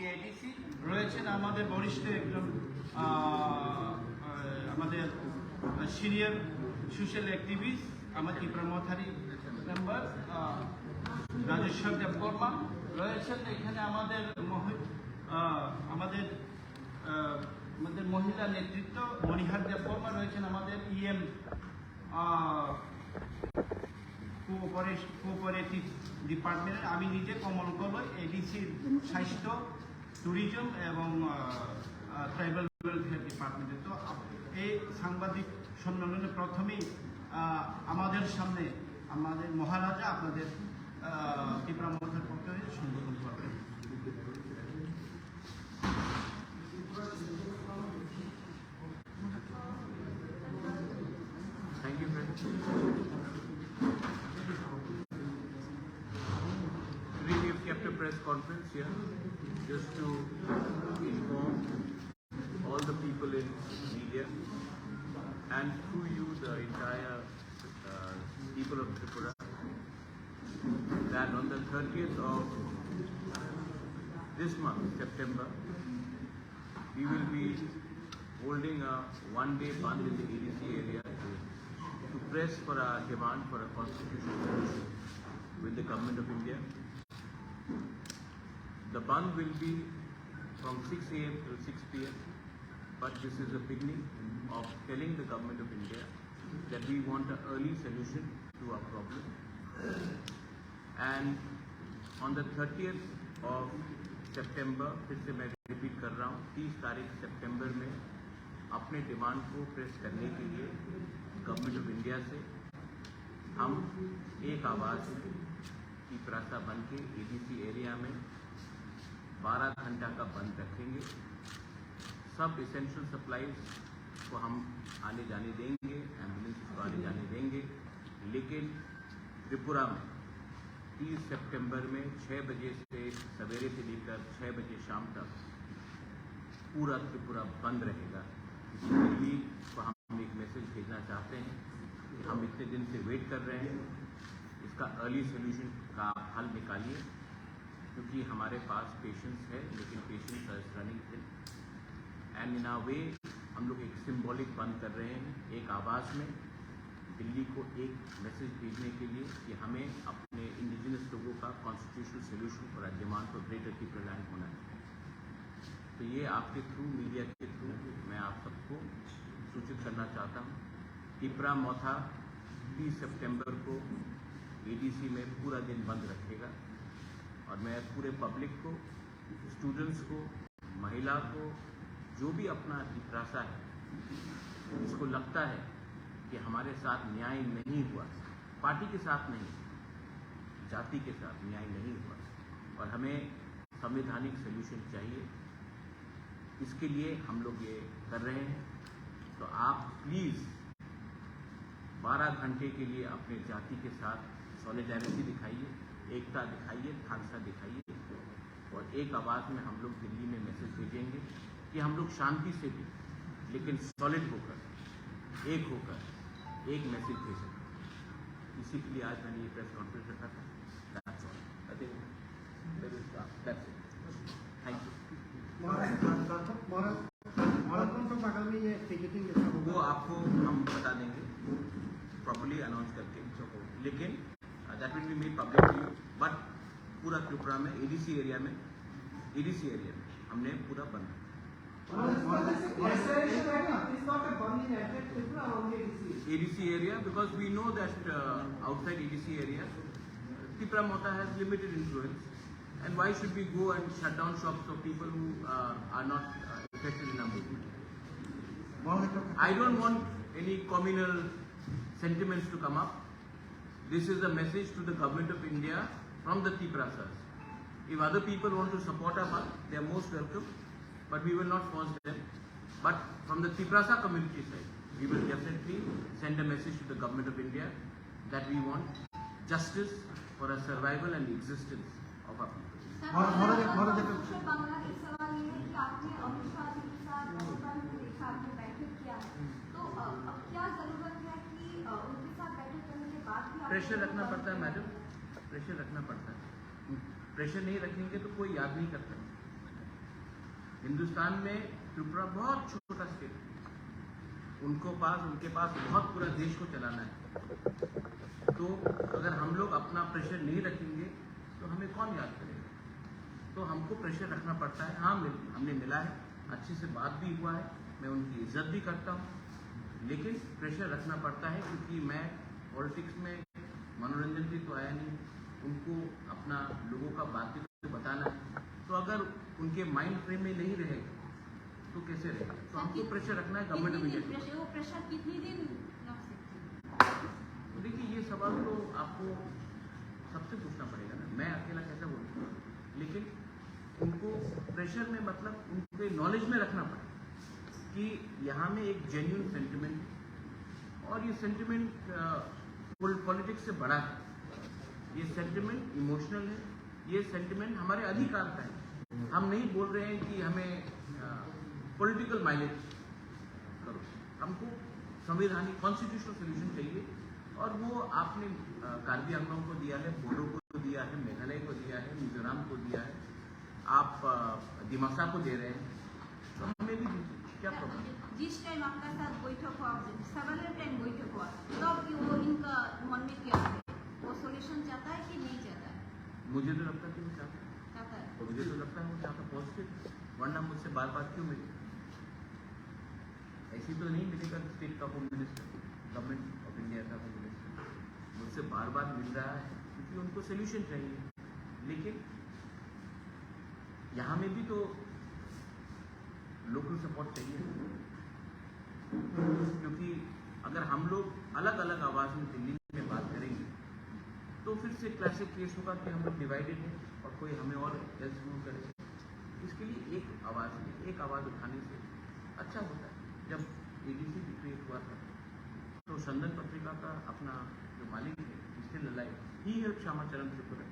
TIDC রয়েছেন আমাদের বরিষ্ঠ একজন আমাদের সিনিয়র সোশ্যাল অ্যাক্টিভিস্ট আমার ত্রিপুরা মথারি মেম্বার রাজেশ্বর দেববর্মা রয়েছেন এখানে আমাদের আমাদের মহিলা নেতৃত্ব মণিহার দেববর্মা রয়েছেন আমাদের ইএম কোঅপারেটিভ ডিপার্টমেন্টের আমি নিজে কমল কলই এডিসির স্বাস্থ্য ট্যুরিজম এবং ট্রাইবাল ওয়েলফেয়ার ডিপার্টমেন্টে। তো এই সাংবাদিক সম্মেলনে প্রথমেই আমাদের সামনে আমাদের মহারাজা আপনাদের ত্রিপুরা মথার পক্ষ থেকে সম্বোধন করবেন। Thank you, friends. Today we have kept a press conference here just to inform all the people in media and through you the entire people of Tripura that on the 30th of this month, September, we will be holding a one-day bandh in the ADC area to press for a demand for a constitutional solution with the Government of India. The bandh will be from 6 AM to 6 PM, but this is a beginning of telling the Government of India that we want an early solution to our problem. And on the 30th of September, फिर से मैं repeat कर रहा हूँ, 30 तारीख सितंबर में अपने demand को प्रेस करने के लिए गवर्नमेंट ऑफ इंडिया से हम एक आवाज़ की प्रासा बन के एडीसी एरिया में 12 घंटा का बंद रखेंगे। सब इसेंशियल सप्लाईज को हम आने जाने देंगे, एम्बुलेंस को आने जाने देंगे, लेकिन त्रिपुरा में 30 सितंबर में 6 बजे से सवेरे से लेकर 6 बजे शाम तक पूरा त्रिपुरा बंद रहेगा। दिल्ली को हम एक मैसेज भेजना चाहते हैं कि हम इतने दिन से वेट कर रहे हैं, इसका अर्ली सोल्यूशन का हल निकालिए, क्योंकि हमारे पास पेशेंट्स है लेकिन patients are running thin and in a way हम लोग एक सिंबॉलिक बंद कर रहे हैं, एक आवाज़ में दिल्ली को एक मैसेज भेजने के लिए कि हमें अपने इंडिजिनस लोगों का constitutional solution for demand for greater Tripura land होना है। तो ये आपके थ्रू, मीडिया के थ्रू मैं आप सबको सूचित करना चाहता हूँ। टिपरा मोथा 30 सितंबर को एडीसी में पूरा दिन बंद रखेगा और मैं पूरे पब्लिक को, स्टूडेंट्स को, महिला को, जो भी अपना जिज्ञासा है, जिसको लगता है कि हमारे साथ न्याय नहीं हुआ, पार्टी के साथ नहीं, जाति के साथ न्याय नहीं हुआ और हमें संवैधानिक सॉल्यूशन चाहिए, इसके लिए हम लोग ये कर रहे हैं। तो आप प्लीज़ 12 घंटे के लिए अपने जाति के साथ सॉलिडारिटी दिखाइए, एकता दिखाइए, खालसा दिखाइए और एक आवाज़ में हम लोग दिल्ली में मैसेज भेजेंगे कि हम लोग शांति से भी लेकिन सॉलिड होकर, एक होकर एक मैसेज भेजें। इसी के लिए आज मैंने ये प्रेस कॉन्फ्रेंस रखा था। That's all. I think that's it. Thank you. वो आपको हम बता देंगे प्रॉपर्ली अनाउंस करके, लेकिन that will be made public to you. But पूरा त्रिपुरा में एडीसी एरिया में हमने पूरा बंद। ADC area, because we know that outside ADC area, Tripura Mota has limited influence, and why should we go and shut down shops of people who are not affected in our movement? I don't want any communal sentiments to come up. This is a message to the Government of India from the Triprasas. If other people want to support us, they are most welcome, but we will not force them. But from the Triprasa community side, we will definitely send a message to the Government of India that we want justice for a survival and existence of our people. Pressure रखना पड़ता है madam, pressure रखना पड़ता है। Pressure नहीं रखेंगे तो कोई याद नहीं करता। हिंदुस्तान में त्रिपुरा बहुत छोटा स्टेट है, उनके पास बहुत पूरा देश को चलाना है। तो अगर हम लोग अपना प्रेशर नहीं रखेंगे तो हमें कौन याद करेगा? तो हमको प्रेशर रखना पड़ता है। हाँ, हमने मिला है, अच्छे से बात भी हुआ है, मैं उनकी इज्जत भी करता हूँ, लेकिन प्रेशर रखना पड़ता है क्योंकि मैं पॉलिटिक्स में मनोरंजन भी तो आया नहीं, उनको अपना लोगों का बात भी तो बताना है। तो अगर उनके माइंड फ्रेम में नहीं रहेगा तो कैसे रहेगा? तो हमको प्रेशर रखना है गवर्नमेंट ऑफ इंडिया। वो प्रेशर कितनी दिन रख सकते हैं? देखिए, ये सवाल तो आपको सबसे पूछना पड़ेगा ना, मैं अकेला कैसे बोलूँ? लेकिन उनको प्रेशर में मतलब उनके नॉलेज में रखना पड़ेगा कि यहाँ में एक जेन्युइन सेंटिमेंट है और ये सेंटिमेंट पॉलिटिक्स से बड़ा है, ये सेंटिमेंट इमोशनल है, ये सेंटिमेंट हमारे अधिकार का है। हम नहीं बोल रहे हैं कि हमें पॉलिटिकल माइलेज करो, हमको संवैधानिक कॉन्स्टिट्यूशनल सोल्यूशन चाहिए और वो आपने कार्बी आंगलों को दिया है, बोडो को दिया है, मेघालय को दिया है, मिजोरम को दिया है, आप दिमासा को दे रहे हैं, तो हमें भी दीजिए, क्या प्रॉब्लम? जिस टाइम आपका साथ बैठक हुआ, सेवरल टाइम बैठक हुआ, तब वो इनका मन में क्या है? वो सॉल्यूशन चाहता है कि नहीं चाहता है? मुझे तो लगता है कि वो चाहता चाहता है। है, मुझे तो लगता है वो चाहता पॉजिटिव, वरना मुझसे बार बार क्यों मिले? ऐसी तो नहीं मिलेगा स्टेट का home minister, government of India का होम मिनिस्टर मुझसे बार बार मिल रहा है क्योंकि उनको सोल्यूशन चाहिए। लेकिन यहाँ में भी तो लोकल सपोर्ट चाहिए, क्योंकि अगर हम लोग अलग अलग आवाज में दिल्ली में बात करेंगे तो फिर से क्लासिक केस होगा कि हम लोग डिवाइडेड हैं और कोई हमें और हेल्प नहीं करे। इसके लिए एक आवाज उठाने से अच्छा होता है। जब एडीसी डिक्लेयर हुआ था तो संदन पत्रिका का अपना जो मालिक है still alive, he help Shyamacharan Tripura.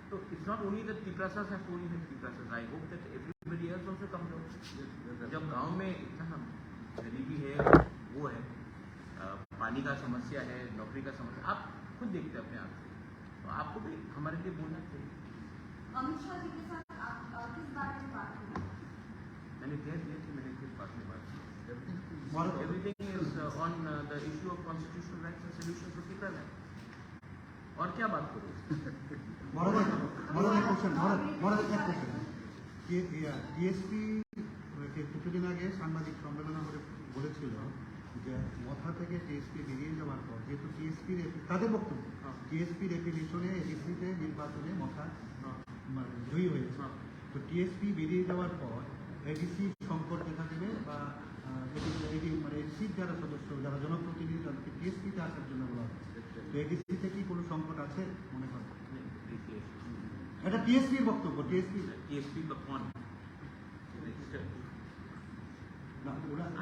So it's not only that Tiprasas have told you Tiprasas. I hope that everybody else also comes out. जब गांव में इतना गरीबी है, वो है, पानी का समस्या है, नौकरी का समस्या, आप खुद देखते हैं अपने आप से, तो आपको भी हमारे लिए बोलना चाहिए। अमित शाह जी के साथ आप किस बारे में बात की? मैंने कह दिया कि मैंने किस बात में बात की। Everything is on the issue of constitutional rights and solutions to Tripura land. और क्या बात करूँ? টিএসপি কিছুদিন আগে সাংবাদিক সম্মেলনে বলেছিল যে মথা থেকে টিএসপি বেরিয়ে যাওয়ার পর যেহেতু টিএসপির তাদের বক্তব্য টিএসপির এপিলেশনে এডিসিতে নির্বাচনে মথা জয়ী হয়েছে, তো টিএসপি বেরিয়ে যাওয়ার পর এডিসি সংকট দেখা দেবে বা মানে এডিসির যারা সদস্য যারা জনপ্রতিনিধি তাদেরকে টিএসপিতে আসার জন্য বলা হচ্ছে, তো এডিসিতে কি কোনো সংকট আছে মনে করেন? এটা টিএসপির বক্তব্য। টিএসপি का कौन?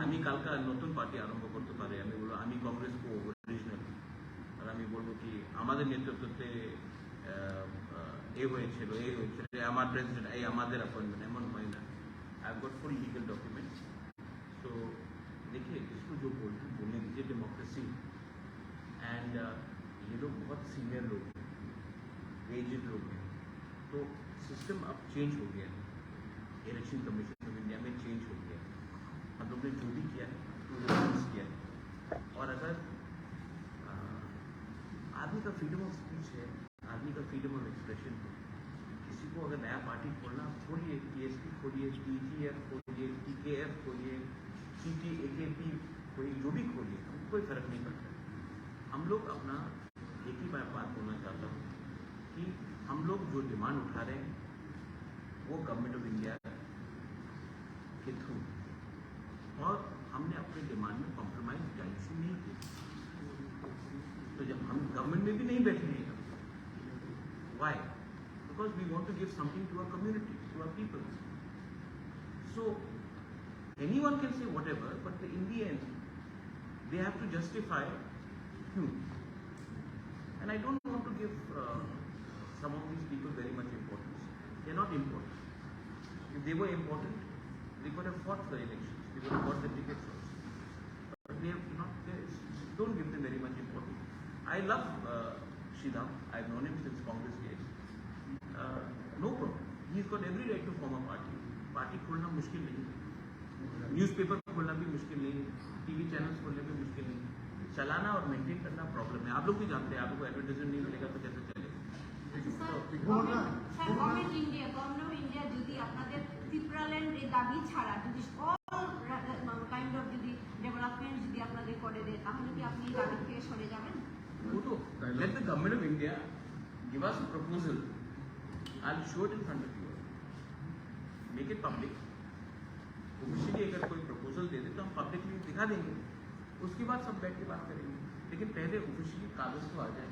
আমি কালকে নতুন পার্টি আরম্ভ করতে পারে, আমি বলবো আমি কংগ্রেস কো অরিজিনাল, আর আমি বলবো কি আমাদের নেতৃত্বে হয়েছিল আমার প্রেসিডেন্ট এই আমাদের অ্যাপয়েন্টমেন্ট, এমন হয় না। I have got full legal documents. तो देखिए, इसको जो बोलने दीजिए डेमोक्रेसी, एंड ये लोग बहुत सीनियर लोग हैं, एजेड लोग हैं, तो सिस्टम अब चेंज हो गया है, इलेक्शन कमीशन ऑफ इंडिया में चेंज हो गया है, हम लोग ने जो भी किया है तो किया है। और अगर आदमी का फ्रीडम ऑफ स्पीच है, आदमी का फ्रीडम ऑफ एक्सप्रेशन है, किसी को अगर नया पार्टी खोलना, खोलिए, टीएसपी खोलिए, टीजीएफ खोलिए, टीकेएफ खोलिए, सीटी एकेपी खोलिए, जो भी खोलिए, कोई फर्क नहीं पड़ता। हम लोग अपना एक ही बात बोलना चाहता हूँ कि हम लोग जो डिमांड उठा रहे हैं वो गवर्नमेंट ऑफ इंडिया के थ्रू, और हमने अपने डिमांड में कॉम्प्रोमाइज जायज से नहीं किया। तो जब हम गवर्नमेंट में भी नहीं बैठ रहे हैं, why? Because we want to give something to our community, to our people. So anyone can say whatever, but in the end they have to justify whom. And I don't want to give some of these people very much importance. They're not important. If they were important, they could have fought for elections, they could have got the tickets also. But they have not, don't give them very much importance. I love Shidam, I've known him since Congress days. No problem. He's got every right to form a party. Party खोलना मुश्किल नहीं है, newspaper खोलना भी मुश्किल नहीं है, TV channels खोलने भी मुश्किल नहीं है, चलाना और मेंटेन करना प्रॉब्लम है। आप लोग भी जानते हैं, आप लोग को एडवर्टाइजमेंट नहीं मिलेगा तो कैसे चलेगा। গভর্নমেন্ট ইন্ডিয়া যদি আপনাদের ত্রিপুরাল্যান্ড এই দাবি ছাড়া যদি অল কাইন্ড অফ যদি ডেভেলপমেন্ট যদি আপনাদের করে দেয় তাহলে কি আপনি এই দাবি থেকে সরে যাবেন? वो तो let the government of India give us a proposal. I'll show it in front of you. Make it public. Officially अगर कोई प्रपोजल दे दे तो हम पब्लिकली दिखा देंगे, उसके बाद सब बैठ के बात करेंगे, लेकिन पहले ऑफिशियली कागज तो आ जाए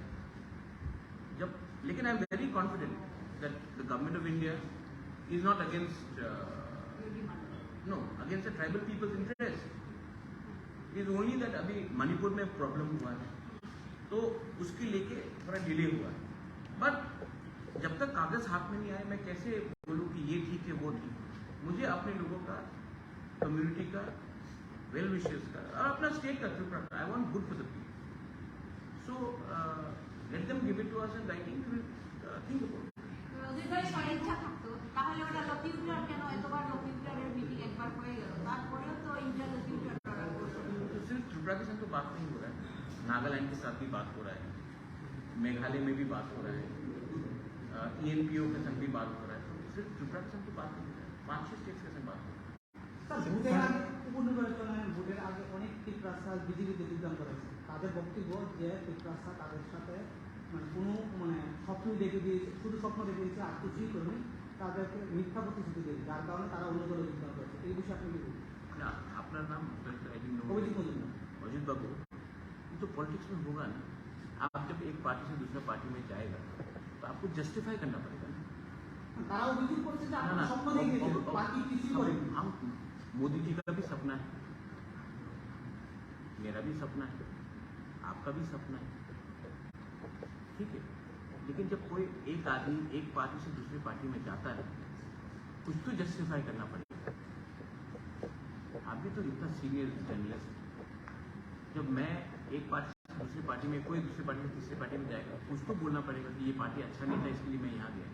जब। लेकिन I am very confident that the government of India is not against no against the tribal people's interest. Is only that अभी मणिपुर में प्रॉब्लम हुआ है तो उसके लेके थोड़ा डिले हुआ है, बट जब तक कागज हाथ में नहीं आए मैं कैसे बोलूँ कि ये ठीक है वो ठीक है। मुझे अपने लोगों का, कम्युनिटी का, वेल विशेस का और अपना स्टेट का त्रिपुरा का, I want good for the people, so let them give it to us in writing, we will think about it. যদি ভাই স্বইচ্ছা থাকতো তাহলে ওটা লকিউটার কেন এতবার লকিউটারের মিটিং একবার হয়ে গেল, তারপরেও তো ইন্টারলকিউটার করা হলো। तो सिर्फ त्रिपुरा के साथ तो बात नहीं हो रहा है, नागालैंड के साथ भी बात हो रहा है, मेघालय में भी बात हो रहा है, ENPO के साथ भी बात हो रहा है, तो सिर्फ त्रिपुरा के साथ तो बात नहीं हो रहा है, 5-6 स्टेट्स के साथ बात हो रहा है। ভোটের আগে উপনির্বাচনের ভোটের আগে অনেক ত্রিপুরা বিজেপিতে যোগদান করেছে, তাদের বক্তব্য যে ত্রিপুরা তাদের সাথে কোনো স্বপ্ন দেখে দিয়েছে, শুধু স্বপ্ন দেখে দিয়েছে আর কিছুই করেনি, তাদেরকে মিথ্যা প্রতিশ্রুতি দিয়েছে, যার কারণে তারা অন্য দলে যোগদান করেছে। এই বিষয়ে আপনি কি বলবেন? ना अपना नाम অভিজিৎ মজুমদার। अजित बाबू, ये तो पॉलिटिक्स में होगा ना, आप जब एक पार्टी से दूसरा पार्टी में जाएगा तो आपको जस्टिफाई करना पड़ेगा ना। তারা অভিযোগ করছে যে ना, আপনারা ना, স্বপ্ন দেখে দিয়েছে, বাকি কিছুই করেনি। हम मोदी जी का भी सपना है, मेरा भी सपना है, आपका भी सपना है, ठीक है, लेकिन जब कोई एक आदमी एक पार्टी से दूसरी पार्टी में जाता है कुछ तो जस्टिफाई करना पड़ेगा। आप भी तो इतना सीनियर जर्नलिस्ट, जब मैं एक पार्टी से दूसरी पार्टी में, कोई दूसरी पार्टी से तीसरी पार्टी में जाएगा कुछ तो बोलना पड़ेगा कि ये पार्टी अच्छा नहीं था इसके लिए मैं यहाँ गया,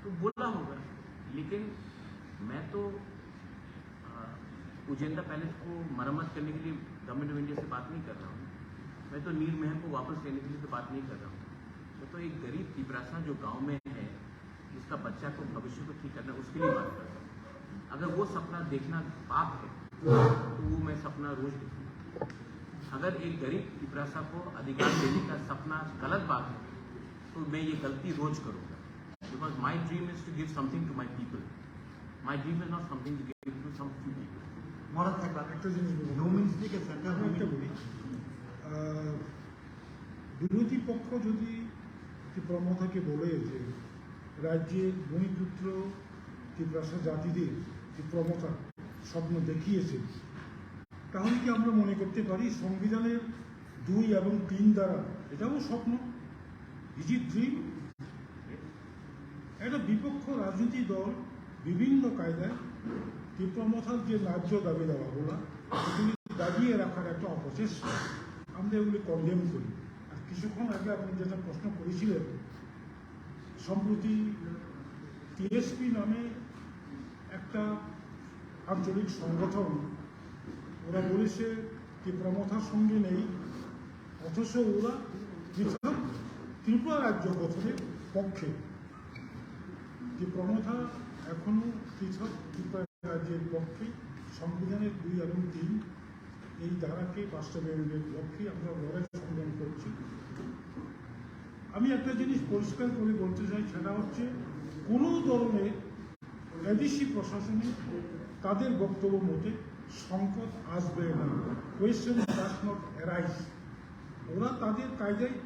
तो बोलना होगा। लेकिन मैं तो उजेंदा पैलेस को मरम्मत करने के लिए गवर्नमेंट ऑफ इंडिया से बात नहीं कर रहा हूँ, मैं तो नीर महल को वापस लेने के लिए तो बात नहीं कर रहा हूँ, मैं तो एक गरीब तिपरासा जो गांव में है जिसका बच्चा को भविष्य को ठीक करना उसके लिए बात कर रहा हूँ। अगर वो सपना देखना पाप है तो वो मैं सपना रोज देखूँगा। अगर एक गरीब तिपरासा को अधिकार देने का सपना गलत बात है तो मैं ये गलती रोज करूँगा, because my dream is to give something to my people, my dream is not something to give to some few people. মহারাজ একবার একটা জিনিস ডোমেস্টিক সেন্টার একটা বলি, বিরোধী পক্ষ যদি ত্রিপুরামথাকে বলে যে রাজ্যের ভূমিপুত্র ত্রিপুরাসা জাতিদের ত্রিপুরামথা স্বপ্ন দেখিয়েছে, তাহলে কি আমরা মনে করতে পারি সংবিধানের 2 এবং 3 দ্বারা এটাও স্বপ্ন? Is it dream? একটা বিপক্ষ রাজনীতি দল বিভিন্ন কায়দায় ত্রিপুরামথার যে ন্যায্য দাবি দেওয়াগুলো এগুলি দাবিয়ে রাখার একটা অপচেষ্টা, আমরা এগুলি কন্ডেম করি। আর কিছুক্ষণ আগে আপনি যেটা প্রশ্ন করেছিলেন, সম্প্রতি টিএসপি নামে একটা আঞ্চলিক সংগঠন, ওরা বলেছে ত্রিপুরামথার সঙ্গে নেই, অথচ ওরা পৃথক ত্রিপুরা রাজ্য গঠনের পক্ষে। ত্রিপুরামথা এখনও পৃথক ত্রিপুরা রাজ্যের পক্ষে, সংবিধানের 2 এবং 3 এই ধারাকে বাস্তবায়নের লক্ষ্যে আমরা লড়াই সংগ্রাম করছি। আমি একটা জিনিস পরিষ্কার করে বলতে চাই, সেটা হচ্ছে কোনো ধরনের এডিসি প্রশাসনে তাদের বক্তব্য মতে সংকট আসবে না, কোয়েশ্চেন ডাজ নট অ্যারাইজ। ওরা তাদের কায়দায়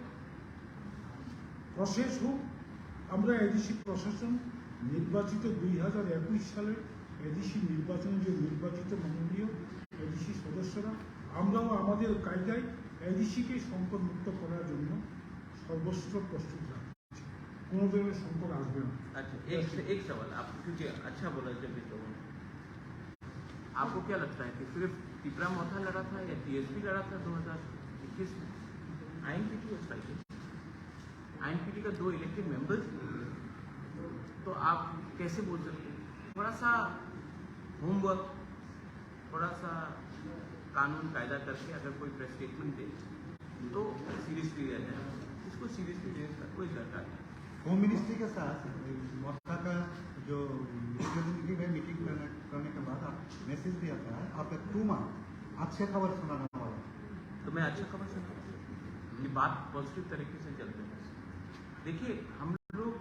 প্রসেস হোক। আমরা এডিসি প্রশাসন নির্বাচিত 2021 সালের এডিসি নির্বাচনে যে নির্বাচিত মাননীয় এডিসি সদস্যরা, আমরাও আমাদের কায়দায় এডিসিকে সংকট মুক্ত করার জন্য সর্বস্ব প্রস্তুত রাখছি, কোনো ধরনের সংকট আসবে না। अच्छा, एक सवाल आप, क्योंकि अच्छा बोला जब इस लोगों ने, आपको क्या लगता है कि सिर्फ त्रिपुरामथा लड़ा था या टीएसपी लड़ा था 2021 में? आईएनपीटी वाज फाइटिंग, आईएनपीटी का 2 इलेक्टेड मेंबर्स, तो आप कैसे बोल सकते हैं? थोड़ा सा होमवर्क, थोड़ा सा कानून कायदा करके अगर कोई प्रेस स्टेटमेंट दे तो सीरियसली लिया जाए, इसको सीरियसली लेने का कोई दरकार नहीं। होम मिनिस्ट्री के साथ मोथा का जो रिप्रेजेंटेटिव है मीटिंग करने के बाद आप मैसेज दिया था आपका 2 मंथ अच्छे खबर सुनाने वाला, तो मैं अच्छा खबर सुना कि बात पॉजिटिव तरीके से चलते हैं। देखिए हम लोग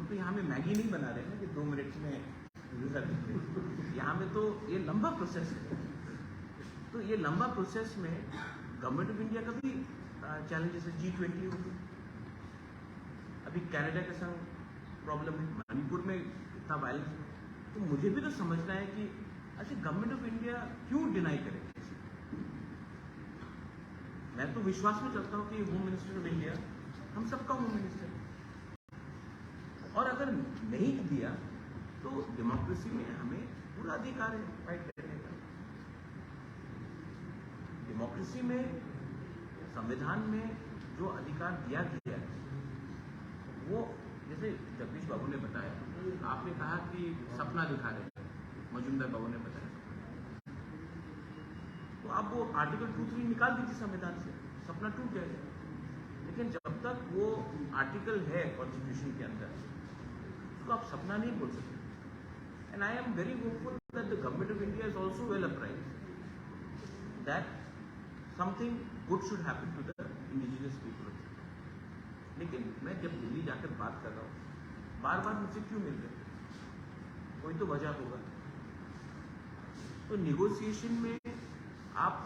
तो यहाँ में मैगी नहीं बना रहे हैं कि 2 मिनट में रिजल्ट दिख रहे हैं। यहाँ में तो ये लंबा प्रोसेस है, तो ये लंबा प्रोसेस में गवर्नमेंट ऑफ इंडिया का भी चैलेंजेस है। G20 होगी, अभी कनाडा के संग प्रॉब्लम है, मणिपुर में इतना वायलेंस है, तो मुझे भी तो समझना है कि अच्छा गवर्नमेंट ऑफ इंडिया क्यों डिनाई करे। मैं तो विश्वास में चलता हूँ कि होम मिनिस्टर ऑफ इंडिया हम सबका होम मिनिस्टर है, और अगर नहीं दिया तो डेमोक्रेसी में हमें पूरा अधिकार है फाइट करने का। डेमोक्रेसी में संविधान में जो अधिकार दिया गया है वो, जैसे जगदीश बाबू ने बताया, आपने कहा कि सपना दिखा रहे हैं, मजुमदार बाबू ने बताया, तो आप वो आर्टिकल 2-3 निकाल दीजिए संविधान से, सपना टूट जाएगा। लेकिन जब तक वो आर्टिकल है कॉन्स्टिट्यूशन के अंदर तो आप सपना नहीं बोल सकते। And I am very hopeful that the government of India is also well apprised that something good should happen to the indigenous people. लेकिन मैं जब दिल्ली जाकर बात कर रहा हूँ, बार बार मुझसे क्यों मिल रहे हैं, कोई तो वजह होगा। तो निगोसिएशन में आप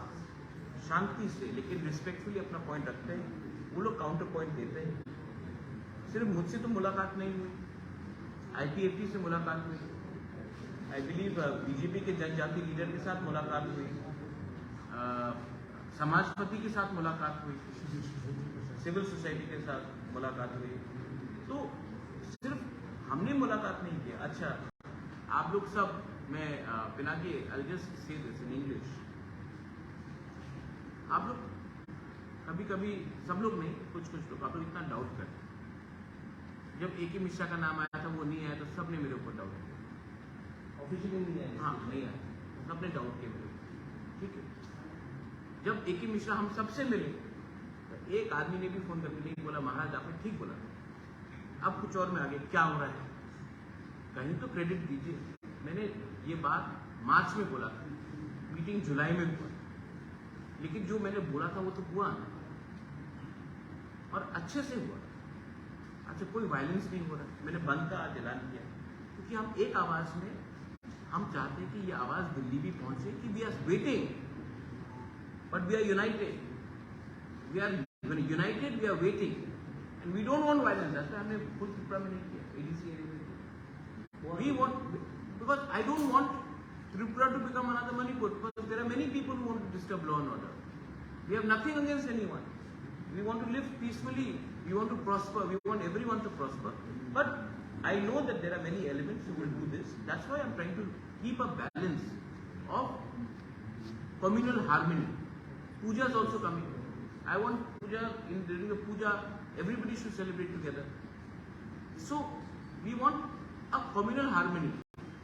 शांति से लेकिन रिस्पेक्टफुली अपना पॉइंट रखते हैं, वो लोग काउंटर पॉइंट देते हैं। सिर्फ मुझसे तो मुलाकात नहीं हुई, IPFT से मुलाकात हुई, आई बिलीव बीजेपी के जनजाति लीडर के साथ मुलाकात हुई, समाजपति के साथ मुलाकात हुई, सिविल सोसाइटी के साथ मुलाकात हुई। तो सिर्फ हमने मुलाकात नहीं किया। अच्छा आप लोग सब, मैं Pinaki I just say this in English, आप लोग कभी कभी, सब लोग नहीं, कुछ लोग, आप लोग इतना डाउट करते हैं। जब AK मिश्रा का नाम आया था वो नहीं आया तो सबने मेरे ऊपर डाउट किया, ऑफिशियली नहीं आया, हाँ नहीं आया, सबने डाउट किया मेरे ऊपर, ठीक है। जब AK मिश्रा हम सबसे मिले तो एक आदमी ने भी फोन करके नहीं बोला महाराज आपने ठीक बोला, अब कुछ और में आगे क्या हो रहा है, कहीं तो क्रेडिट दीजिए। मैंने ये बात मार्च में बोला था, मीटिंग जुलाई में हुआ, लेकिन जो मैंने बोला था वो तो हुआ और अच्छे से हुआ। अच्छा कोई वायलेंस नहीं हो रहा, मैंने बंद का आज ऐलान किया, क्योंकि हम एक आवाज में, हम चाहते हैं कि ये आवाज दिल्ली भी पहुंचे कि we are waiting but we are united, we are united, we are waiting and we don't want violence. ऐसा हमने फुल त्रिपुरा में नहीं किया, ADC एरिया में we want, because I don't want Tripura to become another Manipur, because there are many people who want to disturb law and order. We have nothing against anyone. We want to live peacefully. We want to prosper. We want everyone to prosper. But I know that there are many elements who will do this. That's why I'm trying to keep a balance of communal harmony. Puja is also coming. I want puja, during the puja, everybody should celebrate together. So we want a communal harmony.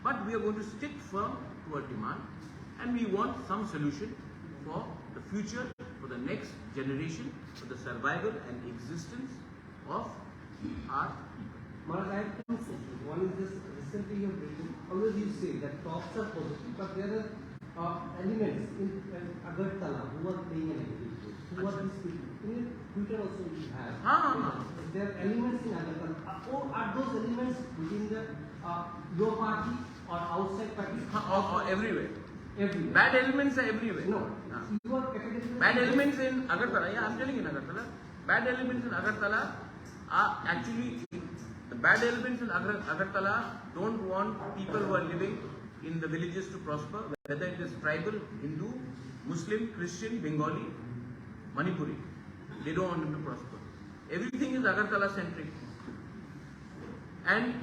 But we are going to stick firm to our demand, and we want some solution for the future, for the next generation, for the survival and existence of our people. Maharaj, I have two questions. One is this: recently you have written, always you say that talks are positive, but there are elements in Agartala who are playing an activity. Who are these people? In Twitter also you have. There are elements in Agartala. Or are those elements within the your party or outside party? Or everywhere. Everywhere. Bad elements are everywhere. No. You are categorically. Bad elements in Agartala. Yeah, I'm telling you in Agartala. Bad elements in Agartala are actually, the bad elements in Agartala don't want people who are living in the villages to prosper, whether it is tribal, Hindu, Muslim, Christian, Bengali, Manipuri. They don't want them to prosper. Everything is Agartala centric. And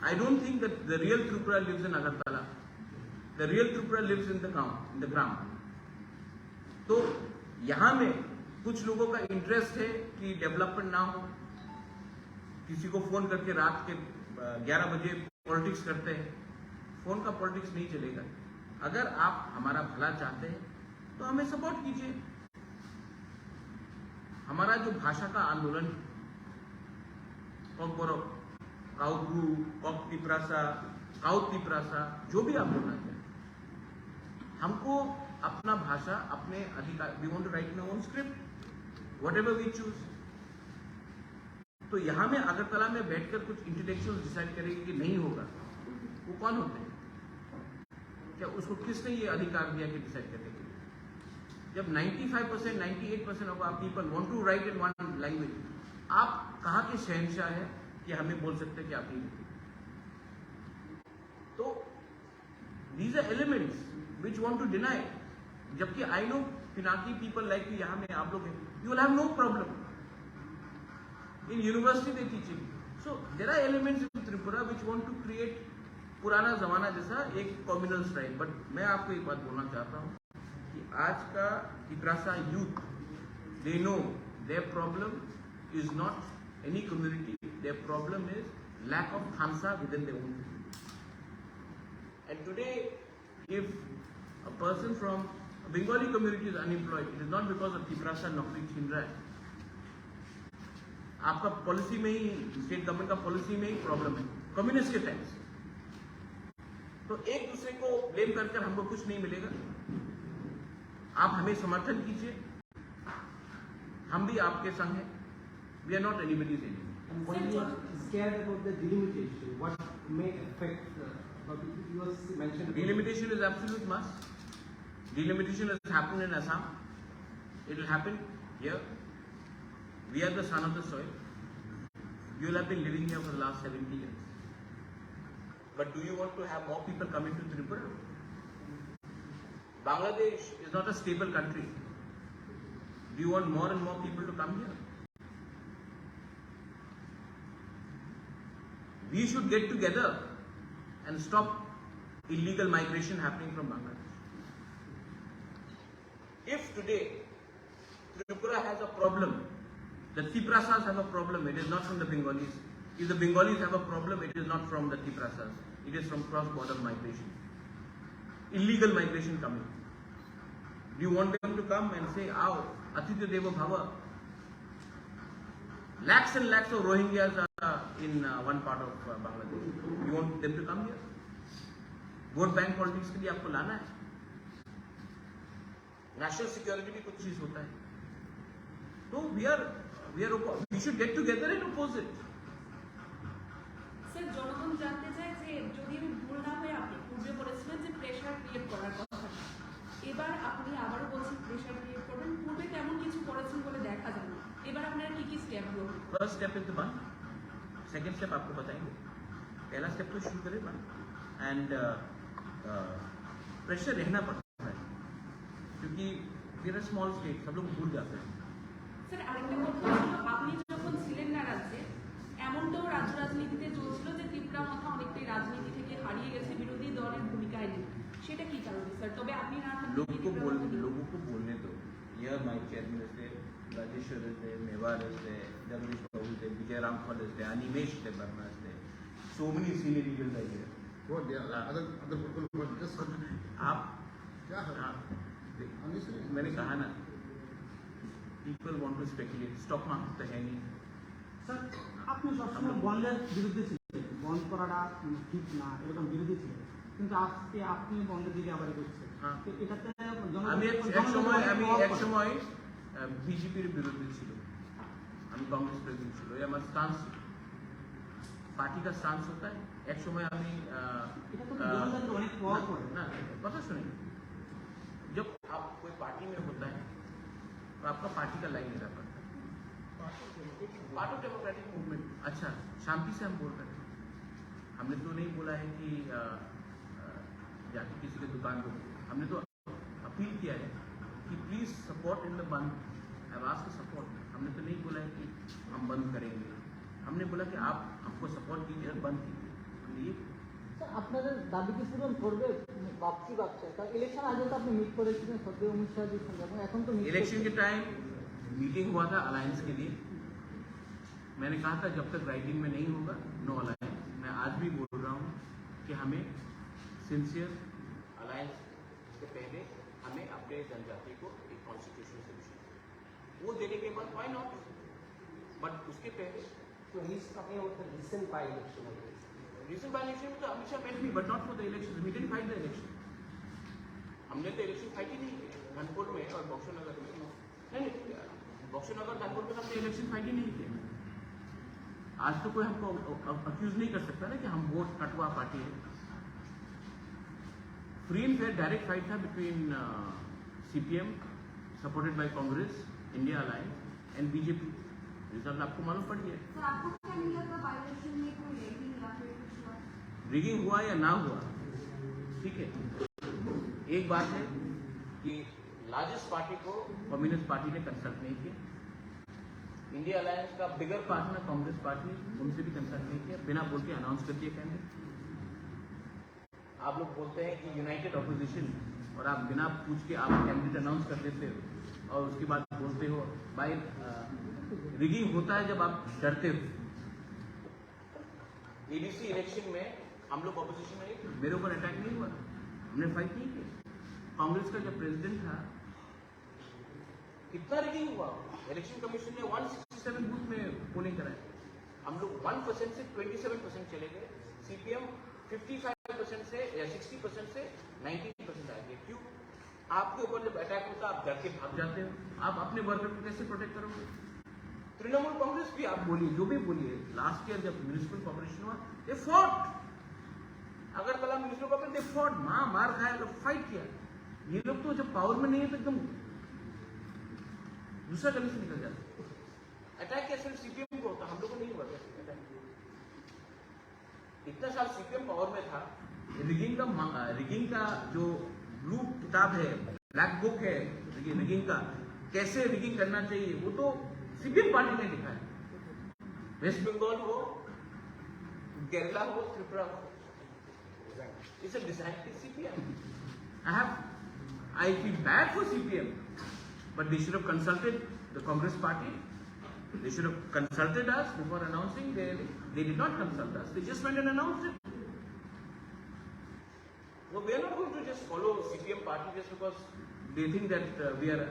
I don't think that the real Tripura lives in Agartala. The real Tripura lives in the ground. तो यहाँ में कुछ लोगों का interest है कि development ना हो, किसी को फोन करके रात के 11 बजे पॉलिटिक्स करते हैं, फोन का पॉलिटिक्स नहीं चलेगा। अगर आप हमारा भला चाहते हैं तो हमें सपोर्ट कीजिए। हमारा जो भाषा का आंदोलन, कॉकबोरो, काउकू, कॉक तिप्रासा, काउत तिप्रासा, जो भी आप बोलना चाहें, हमको अपना भाषा, अपने अधिकार, we want to write our own script, whatever we choose. तो यहां में अगरतला में बैठकर कुछ इंटेलेक्चुअल डिसाइड करेंगे कि नहीं होगा, वो कौन होते हैं? क्या उसको किसने ये अधिकार दिया कि डिसाइड करने के लिए? जब 95%, 98% of our people want to write in one language, आप कहां के शहंशाह है कि हमें बोल सकते हैं कि आप नहीं? तो these are elements which want to deny. जबकि I know Pinaki people like you, यहाँ में आप लोग हैं, you will have no problem. In university they teaching. So there are elements in Tripura which want to create पुराना जमाना जैसा एक communal strike. But मैं आपको एक बात बोलना चाहता हूँ कि आज का Tiprasa youth, they know their problem is not any community. Their problem is lack of khamsa within their own community. And today, if a person from a Bengali community is unemployed, it is not because of Tiprasa नौकरी छीन रहा है। आपका policy में ही, state government का policy में ही problem है, communist के टैक्स। तो एक दूसरे को ब्लेम करके हमको कुछ नहीं मिलेगा। आप हमें समर्थन कीजिए, हम भी आपके संग हैं। We are not anybody's enemy. And when you are scared about the delimitation, what may affect you was mentioned about Delimitation is absolute must. Delimitation has happened in Assam. It will happen here. We are the son of the soil. You will have been living here for the last 70 years. But do you want to have more people coming to Tripura? Bangladesh is not a stable country. Do you want more and more people to come here? We should get together and stop illegal migration happening from Bangladesh. If today Tripura has a problem, the Tiprasas have a problem, it is not from the Bengalis. If the Bengalis have a problem, it is not from the Tiprasas. It is from cross-border migration. Illegal migration coming. Do you want them to come and say, "Aao, Atitya Deva Bhava"? Lakhs and lakhs of Rohingyas are in one part of Bangladesh. You want them to come here? Vote bank politics के लिए आपको लाना है? National security भी कुछ चीज होता है। तो we should get together and oppose it. Sir, জনগণ জানতে চায় যে যদি আমি ভুল না হয়ে আপনি পূর্বে বলেছিলেন যে প্রেশার ক্রিয়েট করার কথা, এবার আপনি আবারও বলছেন প্রেশার ক্রিয়েট করবেন। পূর্বে তেমন কিছু করেছেন বলে দেখা যায় না, এবার আপনারা কি কি স্টেপ নেবেন? फर्स्ट स्टेप इज द बंद, सेकंड स्टेप आपको बताएंगे। पहला स्टेप तो शुरू करें बंद, एंड प्रेशर रहना पड़ता है क्योंकि वी आर स्मॉल स्टेट, सब लोग भूल जाते हैं। স্যার, আরেকটা কথা ছিল, আপনি যখন ছিলেন না রাজ্যে, এমনটাও রাজ্য রাজনীতিতে চলছিল যে ত্রিপুরা মাথা অনেকটাই রাজনীতি থেকে হারিয়ে গেছে, বিরোধী দলের ভূমিকায় নেই। সেটা কি কারণে স্যার? তবে আপনি না लोगों को बोलने दो। Here my chairman is there, Rajeshwar is there, Mewar is there, Jagdish Babu is there, Vijay Ramphal is there, Animesh Debarma is there. So many senior leaders are here. What they are other people who are just आप क्या है? हाँ, I'm just saying. मैंने कहा ना, people want to speculate. Stock market तो है नहीं। স্যার, আপনি সবসময় বন্ধের বিরুদ্ধে ছিলেন, বন্ধ করাটা ঠিক না এরকম বিরোধী ছিলেন, কিন্তু আজকে আপনি বন্ধের দিকে আবার করছেন। হ্যাঁ। তো এটাতে আমি এক সময় বিজেপির বিরুদ্ধে ছিল, আমি কংগ্রেস প্রেসিডেন্ট ছিল, ये हमारा स्टांस, पार्टी का स्टांस होता है। एक समय আমি এটা তো জনগণকে অনেক প্রভাব পড়ে। ना पता सुनिए, जब आप कोई पार्टी में होता है तो आपका पार्टी का लाइन लेना पड़ता है, पार्ट ऑफ डेमोक्रेटिक मूवमेंट। अच्छा, शांति से हम बोल रहे हैं, हमने तो नहीं बोला है कि जाके किसी के दुकान को, हमने तो अपील किया है कि प्लीज सपोर्ट इन द बंद, आई आस्क सपोर्ट। हमने तो नहीं बोला है कि हम बंद करेंगे, हमने बोला कि आप हमको सपोर्ट कीजिए और बंद कीजिए। हमने ये আপনাদের দাবি কি পূরণ করবে? ভাবছি কারণ ইলেকশন আগে তো আপনি মিট করেছিলেন সত্যি অমিত শাহজির সঙ্গে, এবং এখন তো इलेक्शन के टाइम मीटिंग हुआ था अलायंस के लिए, मैंने कहा था जब तक राइटिंग में नहीं होगा नो अलायंस। मैं आज भी बोल रहा हूँ कि हमें सिंसियर अलायंस से पहले हमें अपने जनजाति को एक कॉन्स्टिट्यूशनल सोल्यूशन वो देने के बाद व्हाई नॉट, बट उसके पहले So he's talking about the recent by-election, I guess. Recent by election तो Amit Shah met me but not for the election, we didn't fight the election. हमने तो इलेक्शन फाइट ही नहीं किया कानपुर में और बक्सर नगर में, नहीं बक्सर नगर कानपुर में हमने इलेक्शन फाइट ही नहीं किया। आज तो कोई हमको अक्यूज नहीं कर सकता ना कि हम वोट कटवा पार्टी है। Free and fair direct fight था between CPM supported by Congress, India alliance and BJP. Result आपको मालूम पड़ गया। सर आपको क्या नहीं लगता बाय-इलेक्शन में कोई रेगिंग या फिर कुछ हुआ? रिगिंग हुआ या ना हुआ, ठीक है, एक बात है कि लार्जेस्ट पार्टी को कम्युनिस्ट पार्टी ने कंसल्ट नहीं किया। इंडिया अलायंस का बिगर पार्टनर कांग्रेस पार्टी, उनसे भी कंसल्ट नहीं किया, बिना बोल के अनाउंस कर दिया कैंडिडेट। आप लोग बोलते हैं कि यूनाइटेड ऑपोजिशन, और आप बिना पूछ के आप कैंडिडेट अनाउंस कर देते हो और उसके बाद बोलते हो भाई रिगिंग होता है जब आप डरते हो। एडीसी इलेक्शन में हम लोग ऑपोजिशन में नहीं, मेरे ऊपर अटैक नहीं हुआ, हमने फाइट नहीं किया। कांग्रेस का जब प्रेसिडेंट था कितना रिगिंग हुआ, इलेक्शन कमीशन ने 167 बूथ में पोलिंग कराई, हम लोग 1% से 27% चले गए। सीपीएम 55% से या 60% से 19% आ गए। क्यों? आपके ऊपर जब अटैक होता है आप डर के भाग जाते हो, आप अपने वर्कर को कैसे प्रोटेक्ट करोगे? तृणमूल कांग्रेस भी आप बोलिए, जो भी बोलिए, लास्ट ईयर जब म्यूनिसिपल कॉर्पोरेशन हुआ they fought, Agartala municipal corporation they fought, मार खाया, लोग फाइट किया। ये लोग तो जब पावर में नहीं है तो एकदम दूसरा गली से निकल जाते। अटैक क्या सिर्फ सीपीएम को होता, हम लोग को नहीं हुआ अटैक। इतना साल सीपीएम पावर में था, रिगिंग का जो ब्लू किताब है, ब्लैक बुक है रिगिंग का, कैसे रिगिंग करना चाहिए, वो तो सीपीएम पार्टी ने लिखा है। वेस्ट बंगाल हो, केरला हो, त्रिपुरा हो, it's a decide CPM. I feel bad for CPM, but they should have consulted the Congress party. They should have consulted us before announcing. They did not consult us. They just went and announced it. No, we are not going to just follow CPM party just because they think that we are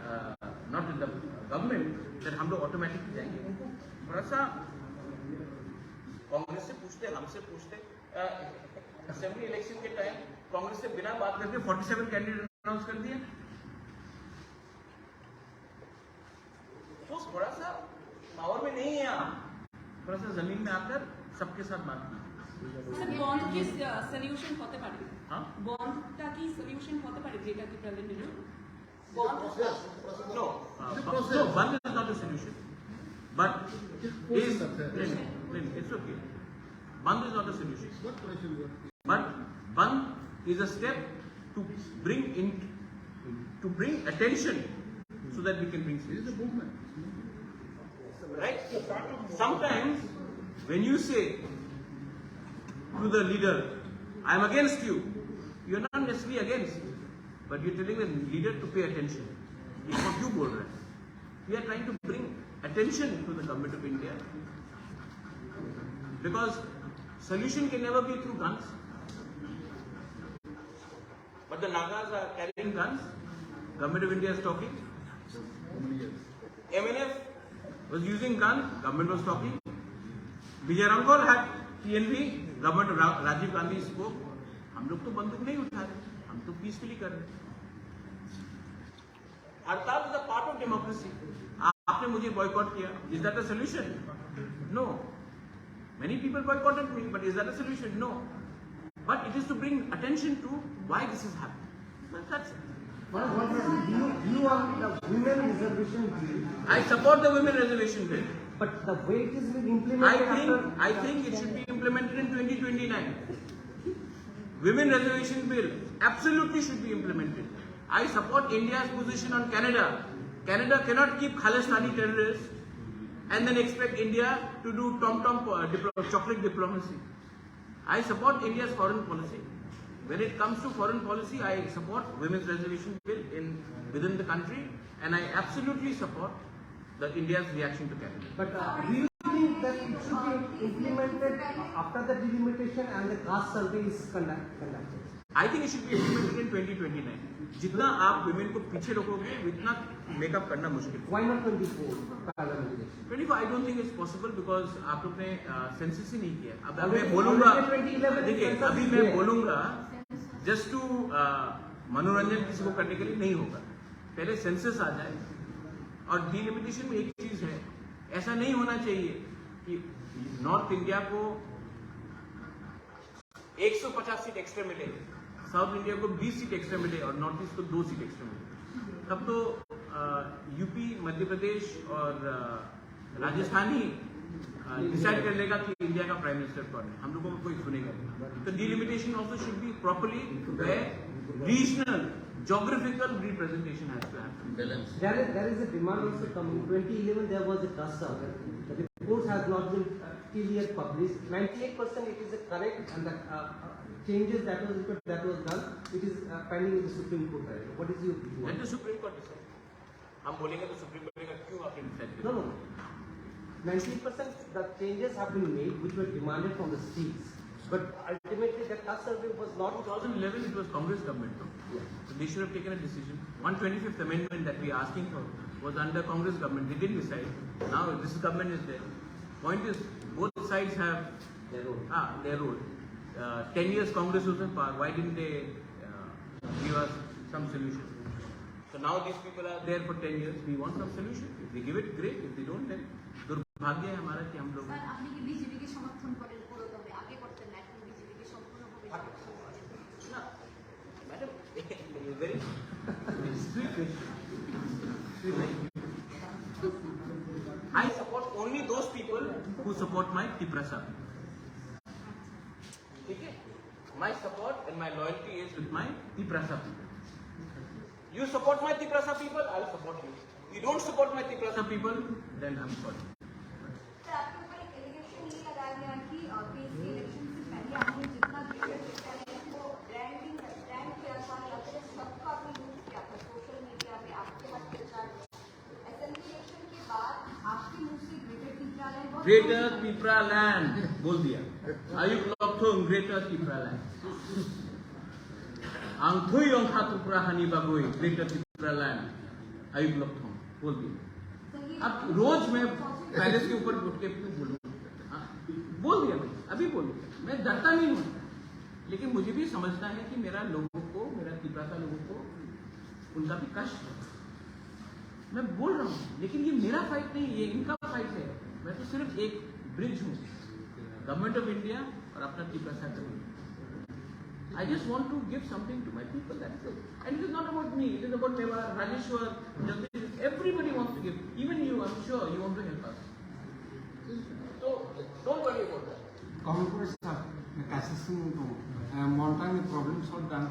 not in the government, that हम लोग automatically जाएंगे। उनको थोड़ा सा कांग्रेस से पूछते, हमसे पूछते। असेंबली इलेक्शन के टाइम कांग्रेस से बिना बात करके 47 कैंडिडेट अनाउंस कर दिया। तो थोड़ा सा पावर में नहीं है आप, थोड़ा सा जमीन में आकर सबके साथ बात कीजिए। স্যার বন্ড কি সলিউশন হতে পারে? हाँ? বন্ডটা কি সলিউশন হতে পারে যেটা কি প্রেজেন্ট নিল? Bond No, one is not a solution, but it's okay. One is not a solution, but one is a step to bring attention so that we can bring solution. Right? Sometimes when you say to the leader, I am against you, you are not necessarily against, but you are telling the leader to pay attention. It's what you bol rahe hain. We are trying to bring attention to the government of India, because solution can never be through guns. But the Nagas are carrying guns. Government of India is talking. MNF was using guns. Government was talking. Vijay Rangol had PNV. Government of Rajiv Gandhi spoke. हम लोग तो बंदूक नहीं उठा रहे, हम तो peacefully कर रहे। हड़ताल is a part of democracy. आपने मुझे बॉयकॉट किया, is that a solution? No. Many people boycotted me, but is that a solution? No. But it is to bring attention to why this is happening. Well, that's it. You are the women reservation bill, I support the women reservation bill. but the way it is being implemented I think it should be implemented in 2029. Women reservation bill absolutely should be implemented. I support India's position on Canada. Canada cannot keep Khalistani terrorists and then expect India to do tom-tom chocolate diplomacy. I support India's foreign policy. When it comes to foreign policy, I support women's reservation bill within the country, and I absolutely support India's reaction to Canada. But do you think that it should be implemented after the delimitation and the caste survey is conducted? I think it should be implemented in 2029. जितना आप women को पीछे रोकोगे उतना makeup करना मुश्किल है. Why not 24 parallel election? 24 I don't think it's possible because आप लोग ने सेंसस ही नहीं किया. अब मैं Already- बोलूंगा, already 2011 देखिए census अभी is मैं there. बोलूंगा जस्ट टू मनोरंजन किसी को करने के लिए नहीं होगा. पहले सेंसस आ जाए और डिलिमिटेशन में एक चीज है, ऐसा नहीं होना चाहिए कि नॉर्थ इंडिया को 150 सीट एक्स्ट्रा मिले, साउथ इंडिया को 20 सीट एक्स्ट्रा मिले और नॉर्थ ईस्ट को 2 सीट एक्स्ट्रा मिले. तब तो यूपी, मध्य प्रदेश और राजस्थान ही डिसाइड कर लेगा कि इंडिया का प्राइम मिनिस्टर कौन है. हम लोगों को कोई सुनेगा नहीं. तो delimitation also should be properly where regional geographical representation has to happen. There is a demand also coming. 2011 there was a caste survey. The report has not been till yet published. 98% it is correct and the changes that was done. It is pending in the Supreme Court. Right? What is your view? Let the Supreme Court decide. हम बोलेंगे तो supreme court का क्यों आपने decide किया? No. 98% the changes have been made which were demanded from the states. But ultimately the caste survey was not. 2011 it was Congress government. No? Yeah. So they should have taken a decision. 125th amendment that we are asking for was under Congress government. They didn't decide. Now this government is there. Point is, both sides have their role. 10 years Congress was in power. Why didn't they give us some solution? So now these people are there for 10 years. We want some solution. If they give it, great. If they don't, then दुर्भाग्य है हमारा कि हम लोग. Sir আপনি কি বিজেপিকে সমর্থন করেন পুরোদমে? আগে করতেন না, এখন বিজেপিকে সম্পূর্ণভাবে সমর্থন করেন? No, madam, very sweet question. I support only those people who support my Tiprasa. Okay? My support and my loyalty is with my Tiprasa people. You support my Tiprasa people, I'll support you. You don't support my Tiprasa people, then I'm sorry. Sir आपके ऊपर एक allegation ये लगाया गया कि PSC election से पहले आपने जितना ग्रेटर टैलेंट को ब्रांड किया था या फिर सबका आपने यूज किया था सोशल मीडिया पे आपके हाथ प्रचार में. असेंबली इलेक्शन के बाद आपके मुंह से greater teacher Greater Tipra land, बोल दिया. Ayuk Lokthong, Greater Tipra land. Angthui Ongkha Tipra Hani Bagoi, Greater Tipra land. Ayuk Lokthong, बोल दिया. अब रोज मैं पैलेस के ऊपर उठ के क्यों बोलूँ? हाँ, बोल दिया भाई, अभी बोल दिया. मैं डरता नहीं हूँ, लेकिन मुझे भी समझना है कि मेरा लोगों को, मेरा तिब्बता लोगों को, उनका भी कष्ट है. मैं बोल रहा हूँ, लेकिन ये मेरा फाइट नहीं, ये इनका फाइट है. मैं तो सिर्फ एक ब्रिज हूँ, गवर्नमेंट ऑफ इंडिया और अपना तिब्बता करूँ. I just want to give something to my people. That's it. And it is not about me. It is about Mewar, Rajeshwar, Jagdish. Everybody wants to give. Even you, I'm sure, you want to help us. So don't worry about that. Congress staff, assessing to one time problem solved done.